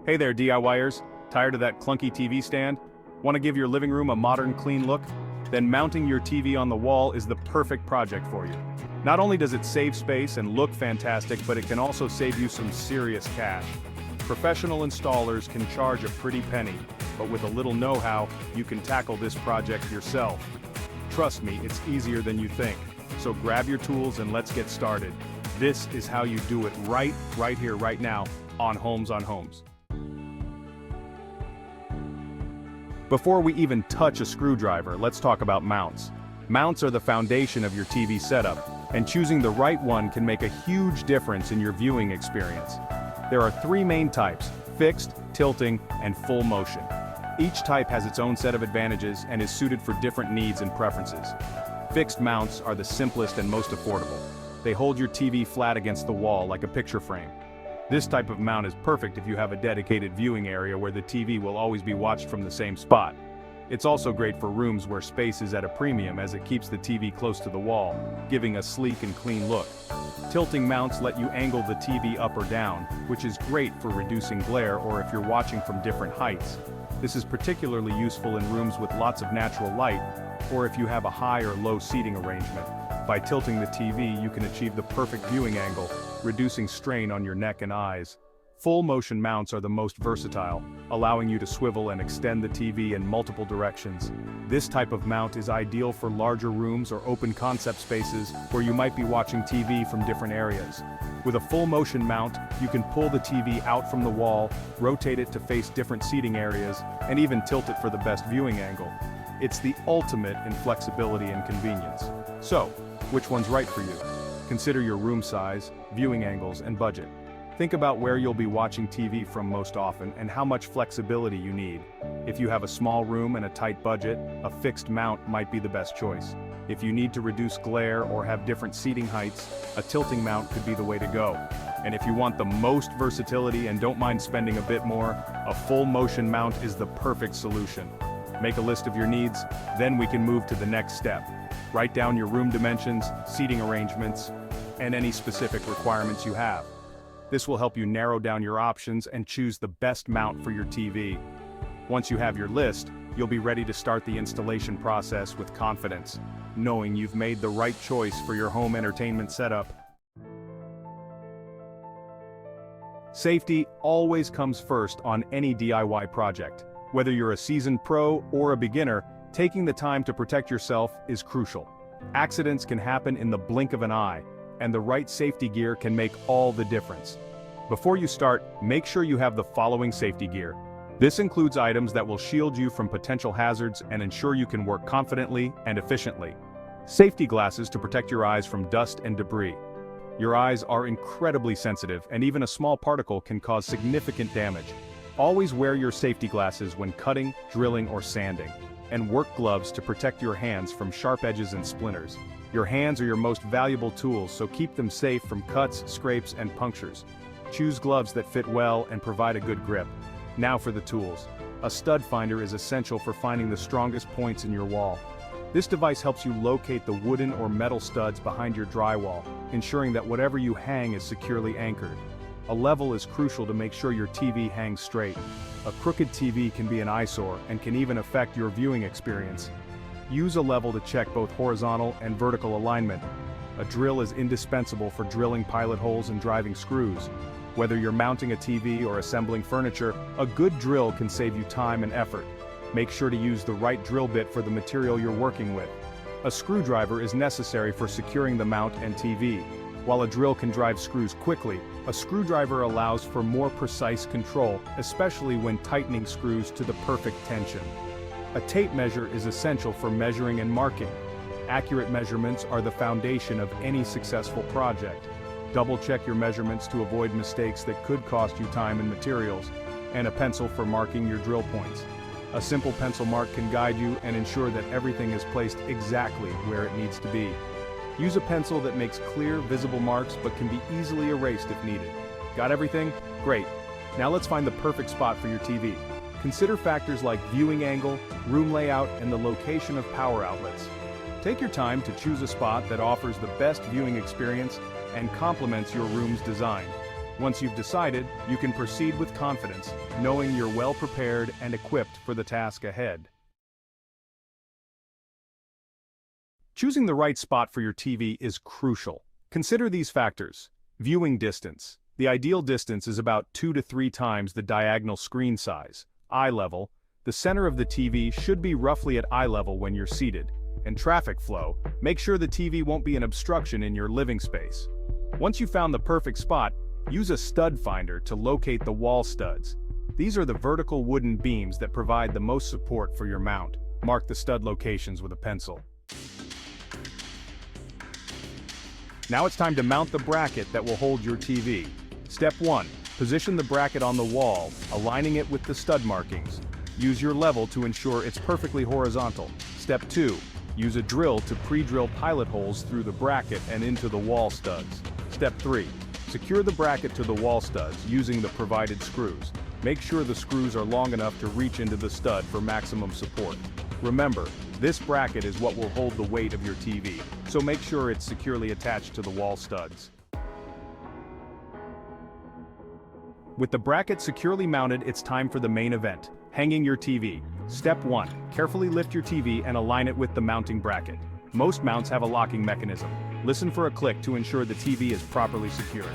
Hey there, DIYers. Tired of that clunky TV stand? Want to give your living room a modern, clean look? Then mounting your TV on the wall is the perfect project for you. Not only does it save space and look fantastic, but it can also save you some serious cash. Professional installers can charge a pretty penny, but with a little know-how, you can tackle this project yourself. Trust me, it's easier than you think. So grab your tools and let's get started. This is how you do it right here, right now, on Homes on Homes. Before we even touch a screwdriver, let's talk about mounts. Mounts are the foundation of your TV setup, and choosing the right one can make a huge difference in your viewing experience. There are three main types: fixed, tilting, and full motion. Each type has its own set of advantages and is suited for different needs and preferences. Fixed mounts are the simplest and most affordable. They hold your TV flat against the wall like a picture frame. This type of mount is perfect if you have a dedicated viewing area where the TV will always be watched from the same spot. It's also great for rooms where space is at a premium, as it keeps the TV close to the wall, giving a sleek and clean look. Tilting mounts let you angle the TV up or down, which is great for reducing glare or if you're watching from different heights. This is particularly useful in rooms with lots of natural light, or if you have a high or low seating arrangement. By tilting the TV, you can achieve the perfect viewing angle, reducing strain on your neck and eyes. Full motion mounts are the most versatile, allowing you to swivel and extend the TV in multiple directions. This type of mount is ideal for larger rooms or open concept spaces where you might be watching TV from different areas. With a full motion mount, you can pull the TV out from the wall, rotate it to face different seating areas, and even tilt it for the best viewing angle. It's the ultimate in flexibility and convenience. So, which one's right for you? Consider your room size, viewing angles, and budget. Think about where you'll be watching TV from most often and how much flexibility you need. If you have a small room and a tight budget, a fixed mount might be the best choice. If you need to reduce glare or have different seating heights, a tilting mount could be the way to go. And if you want the most versatility and don't mind spending a bit more, a full motion mount is the perfect solution. Make a list of your needs, then we can move to the next step. Write down your room dimensions, seating arrangements, and any specific requirements you have. This will help you narrow down your options and choose the best mount for your TV. Once you have your list, you'll be ready to start the installation process with confidence, knowing you've made the right choice for your home entertainment setup. Safety always comes first on any DIY project. Whether you're a seasoned pro or a beginner, taking the time to protect yourself is crucial. Accidents can happen in the blink of an eye, and the right safety gear can make all the difference. Before you start, make sure you have the following safety gear. This includes items that will shield you from potential hazards and ensure you can work confidently and efficiently. Safety glasses to protect your eyes from dust and debris. Your eyes are incredibly sensitive, and even a small particle can cause significant damage. Always wear your safety glasses when cutting, drilling, or sanding. And work gloves to protect your hands from sharp edges and splinters. Your hands are your most valuable tools, so keep them safe from cuts, scrapes, and punctures. Choose gloves that fit well and provide a good grip. Now for the tools. A stud finder is essential for finding the strongest points in your wall. This device helps you locate the wooden or metal studs behind your drywall, ensuring that whatever you hang is securely anchored. A level is crucial to make sure your TV hangs straight. A crooked TV can be an eyesore and can even affect your viewing experience. Use a level to check both horizontal and vertical alignment. A drill is indispensable for drilling pilot holes and driving screws. Whether you're mounting a TV or assembling furniture, a good drill can save you time and effort. Make sure to use the right drill bit for the material you're working with. A screwdriver is necessary for securing the mount and TV. While a drill can drive screws quickly, a screwdriver allows for more precise control, especially when tightening screws to the perfect tension. A tape measure is essential for measuring and marking. Accurate measurements are the foundation of any successful project. Double-check your measurements to avoid mistakes that could cost you time and materials, and a pencil for marking your drill points. A simple pencil mark can guide you and ensure that everything is placed exactly where it needs to be. Use a pencil that makes clear, visible marks but can be easily erased if needed. Got everything? Great. Now let's find the perfect spot for your TV. Consider factors like viewing angle, room layout, and the location of power outlets. Take your time to choose a spot that offers the best viewing experience and complements your room's design. Once you've decided, you can proceed with confidence, knowing you're well prepared and equipped for the task ahead. Choosing the right spot for your TV is crucial. Consider these factors. Viewing distance. The ideal distance is about 2 to 3 times the diagonal screen size. Eye level. The center of the TV should be roughly at eye level when you're seated. And traffic flow. Make sure the TV won't be an obstruction in your living space. Once you've found the perfect spot, use a stud finder to locate the wall studs. These are the vertical wooden beams that provide the most support for your mount. Mark the stud locations with a pencil. Now it's time to mount the bracket that will hold your TV. Step 1. Position the bracket on the wall, aligning it with the stud markings. Use your level to ensure it's perfectly horizontal. Step 2. Use a drill to pre-drill pilot holes through the bracket and into the wall studs. Step 3. Secure the bracket to the wall studs using the provided screws. Make sure the screws are long enough to reach into the stud for maximum support. Remember, this bracket is what will hold the weight of your TV, so make sure it's securely attached to the wall studs. With the bracket securely mounted, it's time for the main event, hanging your TV. Step 1. Carefully lift your TV and align it with the mounting bracket. Most mounts have a locking mechanism. Listen for a click to ensure the TV is properly secured.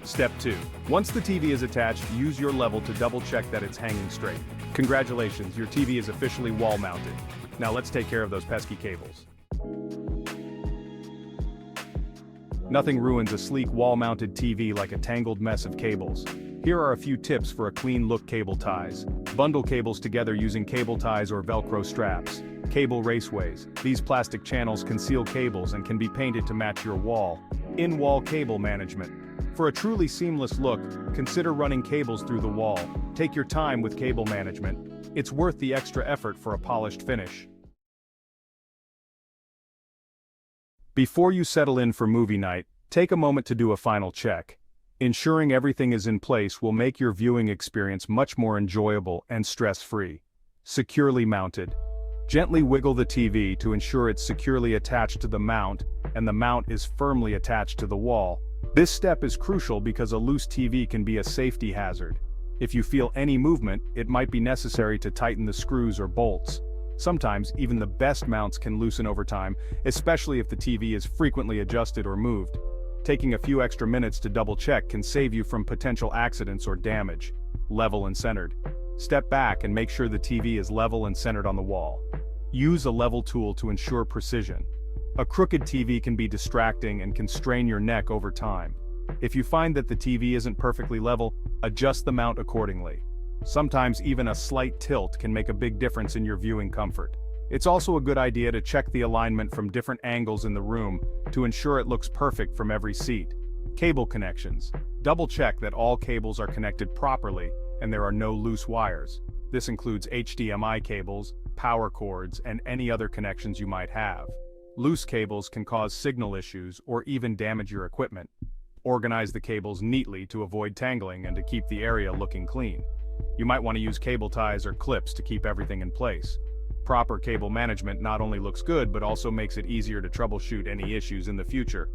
Step 2. Once the TV is attached, use your level to double check that it's hanging straight. Congratulations, your TV is officially wall mounted. Now let's take care of those pesky cables. Nothing ruins a sleek wall-mounted TV like a tangled mess of cables. Here are a few tips for a clean look cable ties. Bundle cables together using cable ties or Velcro straps. Cable raceways. These plastic channels conceal cables and can be painted to match your wall. In-wall cable management. For a truly seamless look, consider running cables through the wall. Take your time with cable management. It's worth the extra effort for a polished finish. Before you settle in for movie night, take a moment to do a final check. Ensuring everything is in place will make your viewing experience much more enjoyable and stress-free. Securely mounted. Gently wiggle the TV to ensure it's securely attached to the mount, and the mount is firmly attached to the wall. This step is crucial because a loose TV can be a safety hazard. If you feel any movement, it might be necessary to tighten the screws or bolts. Sometimes, even the best mounts can loosen over time, especially if the TV is frequently adjusted or moved. Taking a few extra minutes to double-check can save you from potential accidents or damage. Level and centered. Step back and make sure the TV is level and centered on the wall. Use a level tool to ensure precision. A crooked TV can be distracting and can strain your neck over time. If you find that the TV isn't perfectly level, adjust the mount accordingly. Sometimes even a slight tilt can make a big difference in your viewing comfort. It's also a good idea to check the alignment from different angles in the room to ensure it looks perfect from every seat. Cable connections. Double check that all cables are connected properly and there are no loose wires. This includes HDMI cables, power cords, and any other connections you might have. Loose cables can cause signal issues or even damage your equipment. Organize the cables neatly to avoid tangling and to keep the area looking clean. You might want to use cable ties or clips to keep everything in place. Proper cable management not only looks good but also makes it easier to troubleshoot any issues in the future.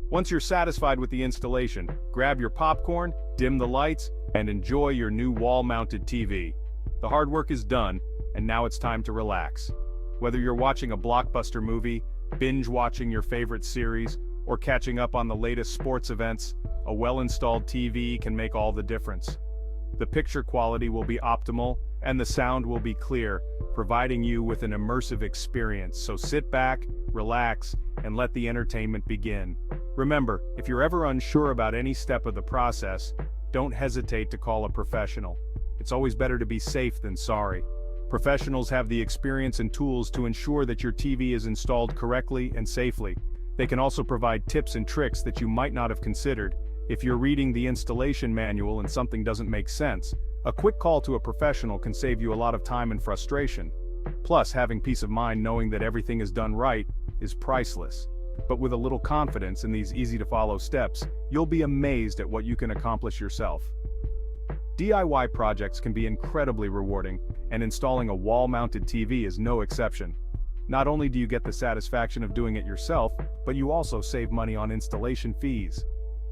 Once you're satisfied with the installation, grab your popcorn, dim the lights, and enjoy your new wall-mounted TV. The hard work is done, and now it's time to relax. Whether you're watching a blockbuster movie, binge-watching your favorite series, or catching up on the latest sports events, a well-installed TV can make all the difference. The picture quality will be optimal, and the sound will be clear, providing you with an immersive experience. So sit back, relax, and let the entertainment begin. Remember, if you're ever unsure about any step of the process, don't hesitate to call a professional. It's always better to be safe than sorry. Professionals have the experience and tools to ensure that your TV is installed correctly and safely. They can also provide tips and tricks that you might not have considered. If you're reading the installation manual and something doesn't make sense, a quick call to a professional can save you a lot of time and frustration. Plus, having peace of mind knowing that everything is done right is priceless. But with a little confidence in these easy-to-follow steps, you'll be amazed at what you can accomplish yourself. DIY projects can be incredibly rewarding, and installing a wall-mounted TV is no exception. Not only do you get the satisfaction of doing it yourself, but you also save money on installation fees.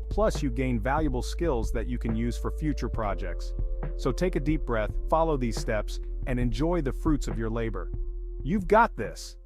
Plus, you gain valuable skills that you can use for future projects. So take a deep breath, follow these steps, and enjoy the fruits of your labor. You've got this!